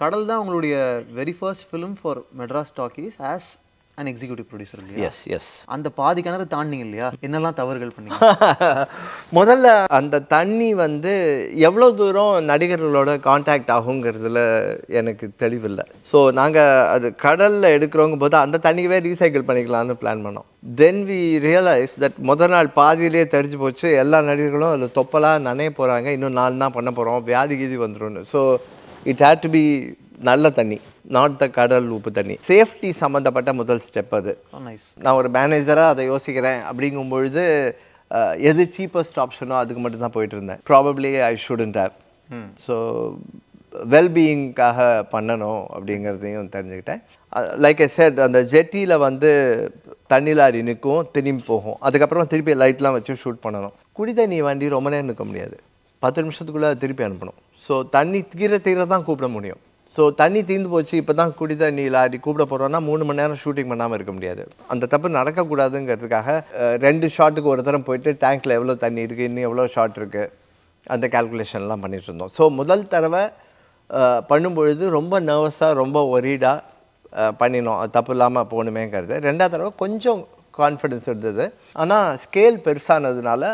கடல் தான் உங்களுடைய very first film for Madras Talkies as an executive producer இல்லையா? Yes yes. அந்த பாதி கிணறு தாண்டிங்க இல்லையா? என்னெல்லாம் தவறுகள் பண்ணீங்க? முதல்ல அந்த தண்ணி வந்து எவ்வளோ தூரம் நடிகர்களோட காண்டாக்ட் ஆகுங்கிறதுல எனக்கு தெளிவில்லை. ஸோ நாங்கள் அது கடலில் எடுக்கிறவங்க போது அந்த தண்ணியவே ரீசைக்கிள் பண்ணிக்கலாம்னு பிளான் பண்ணோம். தென் வி ரியலைஸ் தட் முதல் நாள் பாதியிலேயே தெரிஞ்சு போச்சு, எல்லா நடிகர்களும் அதில் தொப்பலாக நனைய போகிறாங்க, இன்னும் 4 நாள் பண்ண போகிறோம், வியாதி கீதி வந்துடும். So it had to be நல்ல தண்ணி, நாட் த கடல் உப்பு தண்ணி. சேஃப்டி சம்மந்தப்பட்ட முதல் ஸ்டெப் அது. நைஸ். நான் ஒரு மேனேஜராக அதை யோசிக்கிறேன் அப்படிங்கும்பொழுது எது சீப்பஸ்ட் ஆப்ஷனோ அதுக்கு மட்டும்தான் போயிட்டு இருந்தேன். Probably I shouldn't have. So வெல்பீயிங்காக பண்ணணும் அப்படிங்கிறதையும் தெரிஞ்சுக்கிட்டேன். லைக் ஐ செட், அந்த ஜெட்டியில் வந்து தண்ணி லாரி நிற்கும், திரும்பி போகும், அதுக்கப்புறம் திருப்பி லைட்லாம் வச்சு ஷூட் பண்ணணும். குடி தண்ணி வண்டி ரொம்ப நேரம் நிற்க முடியாது, 10 நிமிஷத்துக்குள்ளே திருப்பி அனுப்பணும். ஸோ தண்ணி தீர தான் கூப்பிட முடியும். ஸோ தண்ணி தீர்ந்து போச்சு, இப்போ தான் குடி தண்ணி லாரி கூப்பிட போகிறோன்னா 3 மணி நேரம் ஷூட்டிங் பண்ணாமல் இருக்க முடியாது. அந்த தப்பு நடக்கக்கூடாதுங்கிறதுக்காக 2 ஷாட்டுக்கு ஒரு தரம் போயிட்டு டேங்க்கில் எவ்வளோ தண்ணி இருக்குது, இன்னும் எவ்வளோ ஷாட் இருக்குது, அந்த கால்குலேஷன்லாம் பண்ணிகிட்டு இருந்தோம். ஸோ முதல் தடவை பண்ணும்பொழுது ரொம்ப நர்வஸாக, ரொம்ப ஒரீடாக பண்ணினோம், அது தப்பு இல்லாமல் போகணுமேங்கிறது. 2ஆவது தடவை கொஞ்சம் கான்ஃபிடென்ஸ் இருந்தது. ஆனால் ஸ்கேல் பெருசானதுனால